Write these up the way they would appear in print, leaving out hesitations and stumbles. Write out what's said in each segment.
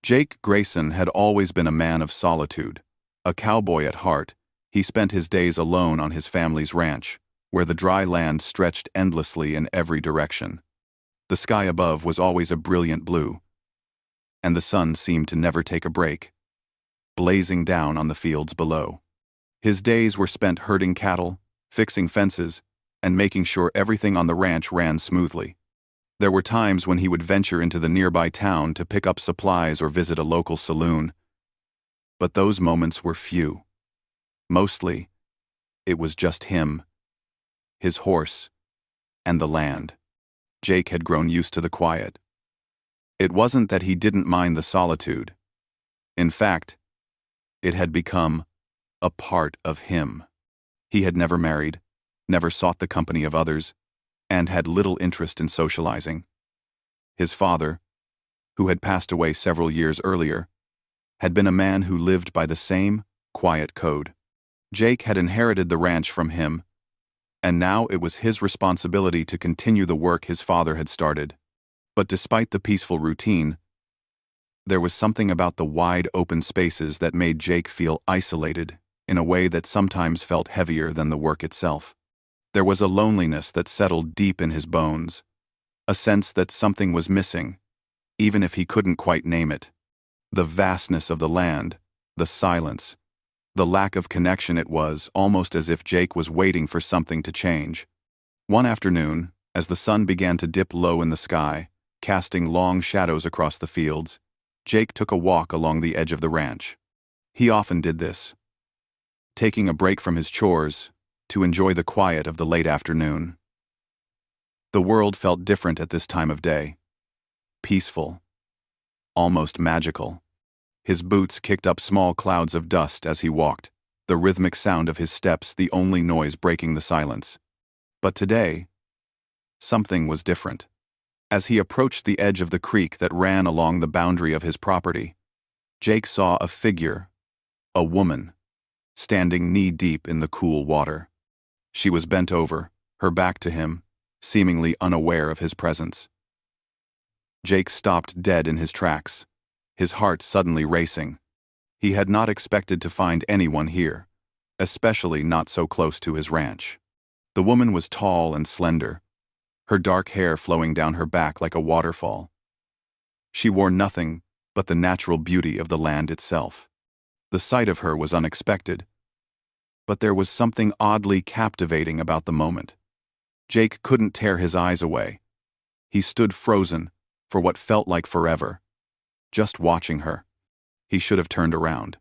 Jake Grayson had always been a man of solitude. A cowboy at heart, he spent his days alone on his family's ranch, where the dry land stretched endlessly in every direction. The sky above was always a brilliant blue, and the sun seemed to never take a break, blazing down on the fields below. His days were spent herding cattle, fixing fences, and making sure everything on the ranch ran smoothly. There were times when he would venture into the nearby town to pick up supplies or visit a local saloon. But those moments were few. Mostly, it was just him, his horse, and the land. Jake had grown used to the quiet. It wasn't that he didn't mind the solitude. In fact, it had become a part of him. He had never married, never sought the company of others, and had little interest in socializing. His father, who had passed away several years earlier, had been a man who lived by the same quiet code. Jake had inherited the ranch from him, and now it was his responsibility to continue the work his father had started. But despite the peaceful routine, there was something about the wide open spaces that made Jake feel isolated in a way that sometimes felt heavier than the work itself. There was a loneliness that settled deep in his bones, a sense that something was missing, even if he couldn't quite name it. The vastness of the land, the silence, the lack of connection. It was almost as if Jake was waiting for something to change. One afternoon, as the sun began to dip low in the sky, casting long shadows across the fields, Jake took a walk along the edge of the ranch. He often did this, taking a break from his chores to enjoy the quiet of the late afternoon. The world felt different at this time of day. Peaceful, almost magical. His boots kicked up small clouds of dust as he walked, the rhythmic sound of his steps the only noise breaking the silence. But today, something was different. As he approached the edge of the creek that ran along the boundary of his property, Jake saw a figure, a woman, standing knee-deep in the cool water. She was bent over, her back to him, seemingly unaware of his presence. Jake stopped dead in his tracks, his heart suddenly racing. He had not expected to find anyone here, especially not so close to his ranch. The woman was tall and slender, her dark hair flowing down her back like a waterfall. She wore nothing but the natural beauty of the land itself. The sight of her was unexpected, but there was something oddly captivating about the moment. Jake couldn't tear his eyes away. He stood frozen for what felt like forever, just watching her. He should have turned around.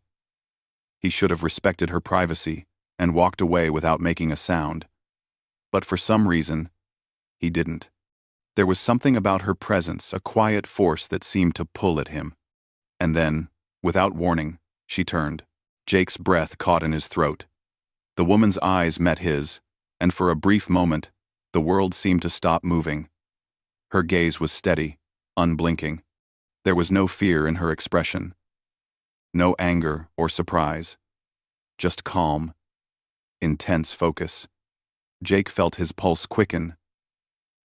He should have respected her privacy and walked away without making a sound. But for some reason, he didn't. There was something about her presence, a quiet force that seemed to pull at him. And then, without warning, she turned. Jake's breath caught in his throat. The woman's eyes met his, and for a brief moment, the world seemed to stop moving. Her gaze was steady, unblinking. There was no fear in her expression, no anger or surprise, just calm, intense focus. Jake felt his pulse quicken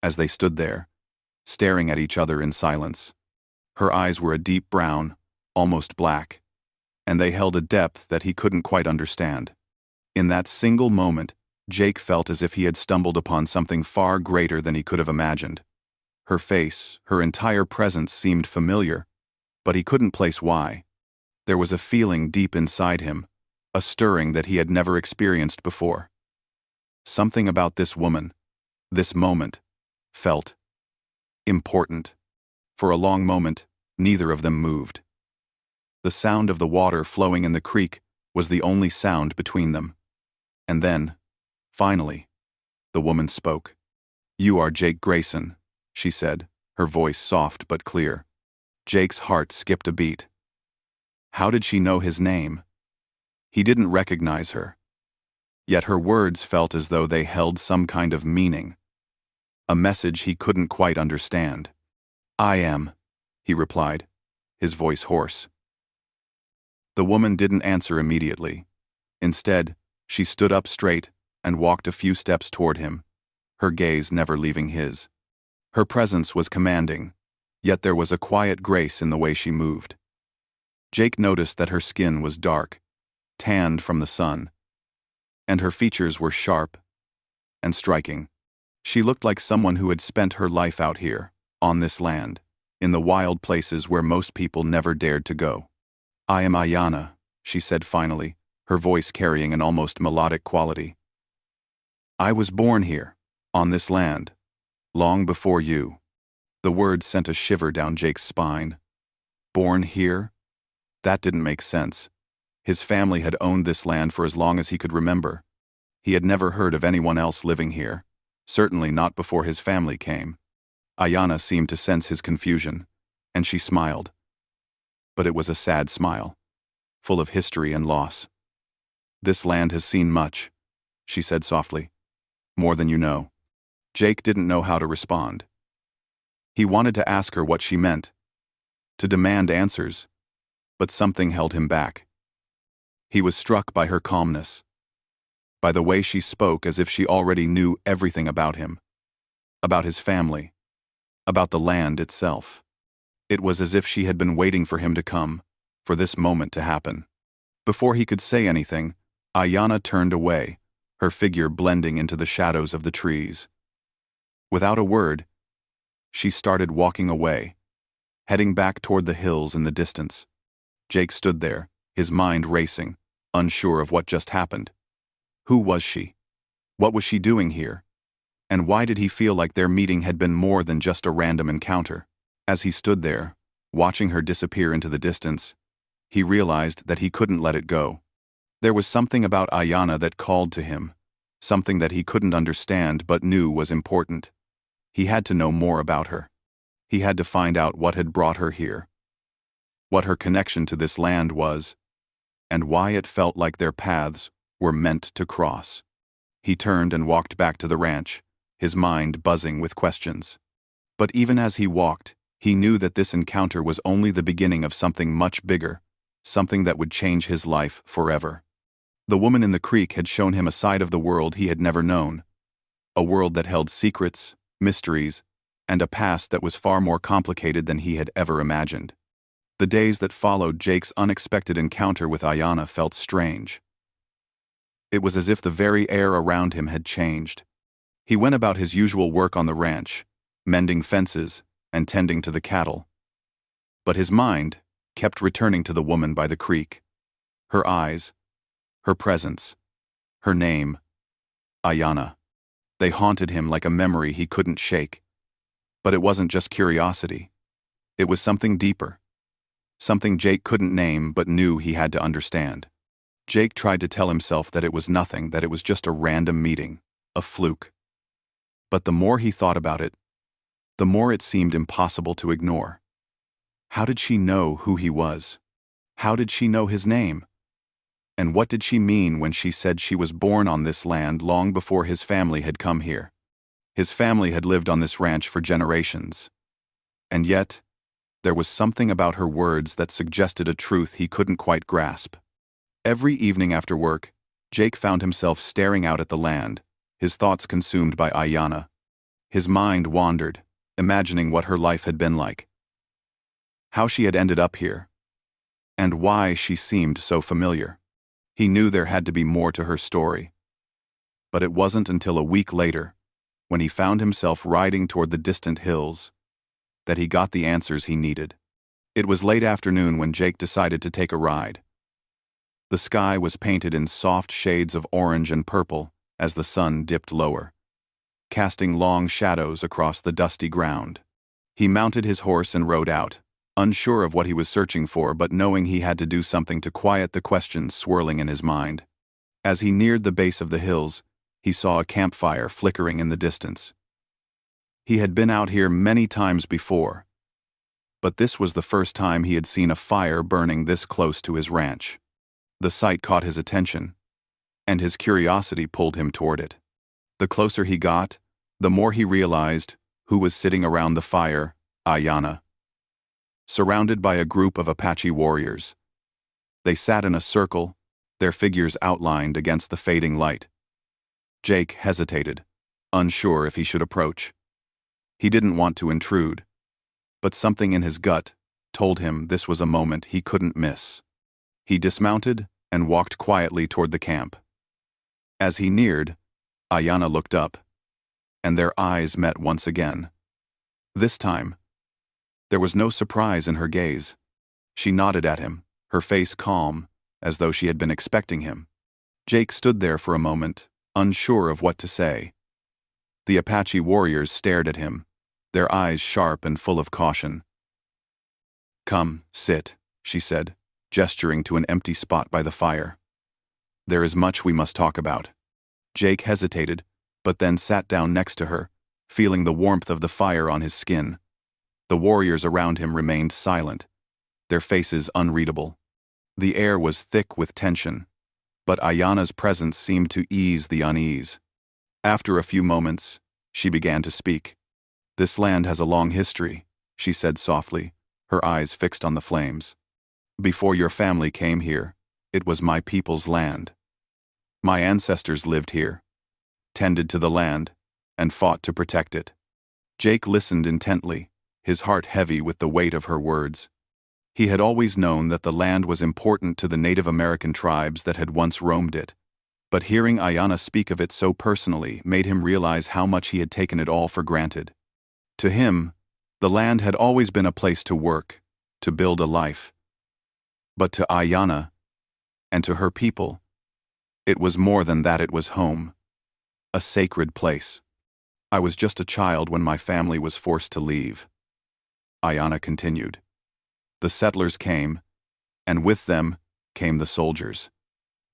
as they stood there, staring at each other in silence. Her eyes were a deep brown, almost black, and they held a depth that he couldn't quite understand. In that single moment, Jake felt as if he had stumbled upon something far greater than he could have imagined. Her face, her entire presence seemed familiar, but he couldn't place why. There was a feeling deep inside him, a stirring that he had never experienced before. Something about this woman, this moment, felt important. For a long moment, neither of them moved. The sound of the water flowing in the creek was the only sound between them. And then, finally, the woman spoke. "You are Jake Grayson," she said, her voice soft but clear. Jake's heart skipped a beat. How did she know his name? He didn't recognize her. Yet her words felt as though they held some kind of meaning, a message he couldn't quite understand. "I am," he replied, his voice hoarse. The woman didn't answer immediately. Instead, she stood up straight and walked a few steps toward him, her gaze never leaving his. Her presence was commanding, yet there was a quiet grace in the way she moved. Jake noticed that her skin was dark, tanned from the sun, and her features were sharp and striking. She looked like someone who had spent her life out here, on this land, in the wild places where most people never dared to go. "I am Ayanna," she said finally, her voice carrying an almost melodic quality. "I was born here, on this land, long before you." The words sent a shiver down Jake's spine. Born here? That didn't make sense. His family had owned this land for as long as he could remember. He had never heard of anyone else living here, certainly not before his family came. Ayanna seemed to sense his confusion, and she smiled. But it was a sad smile, full of history and loss. "This land has seen much," she said softly. "More than you know." Jake didn't know how to respond. He wanted to ask her what she meant, to demand answers, but something held him back. He was struck by her calmness, by the way she spoke as if she already knew everything about him, about his family, about the land itself. It was as if she had been waiting for him to come, for this moment to happen. Before he could say anything, Ayanna turned away, her figure blending into the shadows of the trees. Without a word, she started walking away, heading back toward the hills in the distance. Jake stood there, his mind racing, unsure of what just happened. Who was she? What was she doing here? And why did he feel like their meeting had been more than just a random encounter? As he stood there, watching her disappear into the distance, he realized that he couldn't let it go. There was something about Ayanna that called to him, something that he couldn't understand but knew was important. He had to know more about her. He had to find out what had brought her here, what her connection to this land was, and why it felt like their paths were meant to cross. He turned and walked back to the ranch, his mind buzzing with questions. But even as he walked, he knew that this encounter was only the beginning of something much bigger, something that would change his life forever. The woman in the creek had shown him a side of the world he had never known, a world that held secrets, mysteries, and a past that was far more complicated than he had ever imagined. The days that followed Jake's unexpected encounter with Ayanna felt strange. It was as if the very air around him had changed. He went about his usual work on the ranch, mending fences and tending to the cattle. But his mind kept returning to the woman by the creek. Her eyes, her presence, her name, Ayanna. They haunted him like a memory he couldn't shake. But it wasn't just curiosity. It was something deeper. Something Jake couldn't name but knew he had to understand. Jake tried to tell himself that it was nothing, that it was just a random meeting, a fluke. But the more he thought about it, the more it seemed impossible to ignore. How did she know who he was? How did she know his name? And what did she mean when she said she was born on this land long before his family had come here? His family had lived on this ranch for generations. And yet, there was something about her words that suggested a truth he couldn't quite grasp. Every evening after work, Jake found himself staring out at the land, his thoughts consumed by Ayanna. His mind wandered, imagining what her life had been like, how she had ended up here, and why she seemed so familiar. He knew there had to be more to her story. But it wasn't until a week later, when he found himself riding toward the distant hills, that he got the answers he needed. It was late afternoon when Jake decided to take a ride. The sky was painted in soft shades of orange and purple as the sun dipped lower, casting long shadows across the dusty ground. He mounted his horse and rode out, unsure of what he was searching for but knowing he had to do something to quiet the questions swirling in his mind. As he neared the base of the hills, he saw a campfire flickering in the distance. He had been out here many times before, but this was the first time he had seen a fire burning this close to his ranch. The sight caught his attention, and his curiosity pulled him toward it. The closer he got, the more he realized who was sitting around the fire: Ayanna. Surrounded by a group of Apache warriors. They sat in a circle, their figures outlined against the fading light. Jake hesitated, unsure if he should approach. He didn't want to intrude, but something in his gut told him this was a moment he couldn't miss. He dismounted and walked quietly toward the camp. As he neared, Ayanna looked up, and their eyes met once again. This time, there was no surprise in her gaze. She nodded at him, her face calm, as though she had been expecting him. Jake stood there for a moment, unsure of what to say. The Apache warriors stared at him, their eyes sharp and full of caution. "Come, sit," she said, gesturing to an empty spot by the fire. "There is much we must talk about." Jake hesitated, but then sat down next to her, feeling the warmth of the fire on his skin. The warriors around him remained silent, their faces unreadable. The air was thick with tension, but Ayanna's presence seemed to ease the unease. After a few moments, she began to speak. "This land has a long history," she said softly, her eyes fixed on the flames. "Before your family came here, it was my people's land. My ancestors lived here, tended to the land, and fought to protect it." Jake listened intently, his heart heavy with the weight of her words. He had always known that the land was important to the Native American tribes that had once roamed it, but hearing Ayanna speak of it so personally made him realize how much he had taken it all for granted. To him, the land had always been a place to work, to build a life. But to Ayanna, and to her people, it was more than that. It was home, a sacred place. "I was just a child when my family was forced to leave," Ayanna continued. "The settlers came, and with them came the soldiers.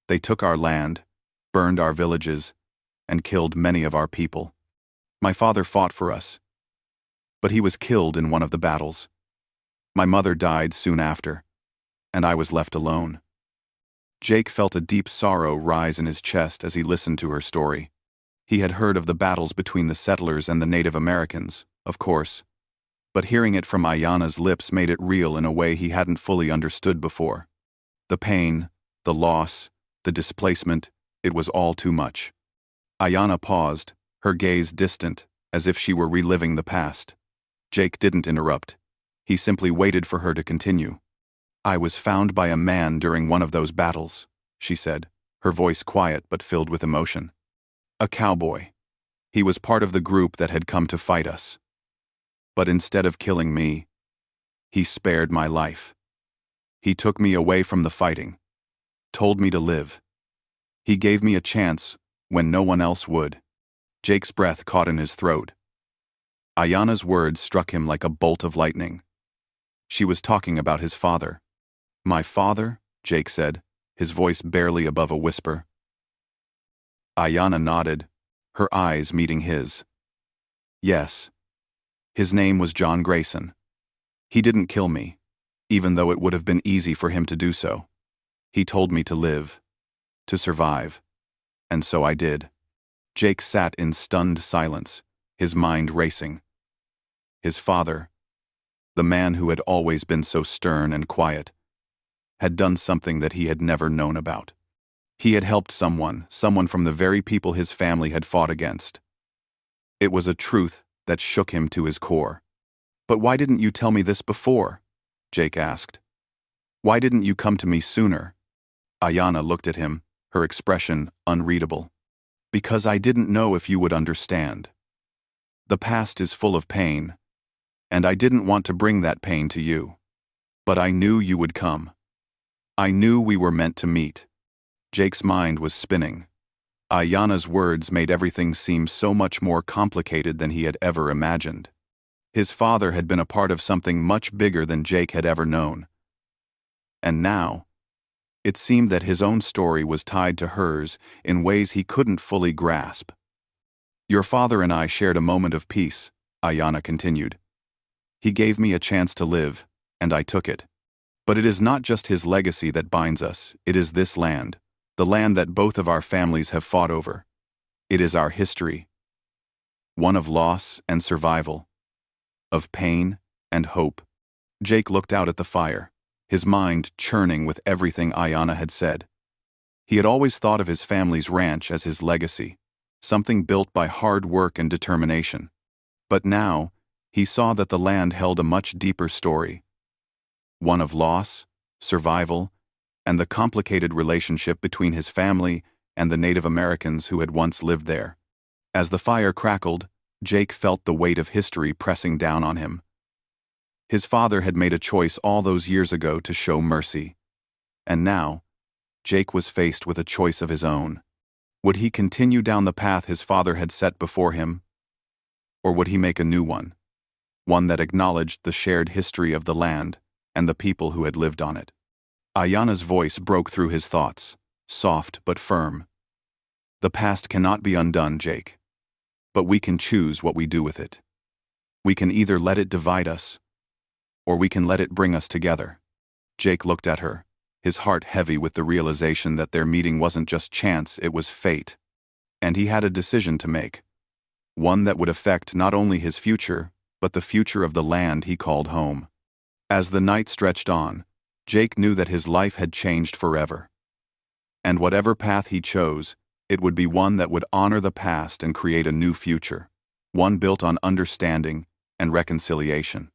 They took our land, burned our villages, and killed many of our people. My father fought for us, but he was killed in one of the battles. My mother died soon after, and I was left alone." Jake felt a deep sorrow rise in his chest as he listened to her story. He had heard of the battles between the settlers and the Native Americans, of course, but hearing it from Ayanna's lips made it real in a way he hadn't fully understood before. The pain, the loss, the displacement, it was all too much. Ayanna paused, her gaze distant, as if she were reliving the past. Jake didn't interrupt. He simply waited for her to continue. "I was found by a man during one of those battles," she said, her voice quiet but filled with emotion. "A cowboy. He was part of the group that had come to fight us. But instead of killing me, he spared my life. He took me away from the fighting, told me to live. He gave me a chance when no one else would." Jake's breath caught in his throat. Ayanna's words struck him like a bolt of lightning. She was talking about his father. "My father?" Jake said, his voice barely above a whisper. Ayanna nodded, her eyes meeting his. "Yes. His name was John Grayson. He didn't kill me, even though it would have been easy for him to do so. He told me to live, to survive, and so I did." Jake sat in stunned silence, his mind racing. His father, the man who had always been so stern and quiet, had done something that he had never known about. He had helped someone from the very people his family had fought against. It was a truth that shook him to his core. "But why didn't you tell me this before?" Jake asked. "Why didn't you come to me sooner?" Ayanna looked at him, her expression unreadable. "Because I didn't know if you would understand. The past is full of pain, and I didn't want to bring that pain to you. But I knew you would come. I knew we were meant to meet." Jake's mind was spinning. Ayanna's words made everything seem so much more complicated than he had ever imagined. His father had been a part of something much bigger than Jake had ever known. And now, it seemed that his own story was tied to hers in ways he couldn't fully grasp. "Your father and I shared a moment of peace," Ayanna continued. "He gave me a chance to live, and I took it. But it is not just his legacy that binds us, it is this land, the land that both of our families have fought over. It is our history, one of loss and survival, of pain and hope." Jake looked out at the fire, his mind churning with everything Ayanna had said. He had always thought of his family's ranch as his legacy, something built by hard work and determination. But now, he saw that the land held a much deeper story. one of loss, survival, and the complicated relationship between his family and the Native Americans who had once lived there. As the fire crackled, Jake felt the weight of history pressing down on him. His father had made a choice all those years ago to show mercy. And now, Jake was faced with a choice of his own. Would he continue down the path his father had set before him? Or would he make a new one? One that acknowledged the shared history of the land and the people who had lived on it. Ayana's voice broke through his thoughts, soft but firm. The past cannot be undone, Jake. But we can choose what we do with it. We can either let it divide us, or we can let it bring us together. Jake looked at her, his heart heavy with the realization that their meeting wasn't just chance, it was fate. And he had a decision to make. One that would affect not only his future, but the future of the land he called home. As the night stretched on, Jake knew that his life had changed forever. And whatever path he chose, it would be one that would honor the past and create a new future, one built on understanding and reconciliation.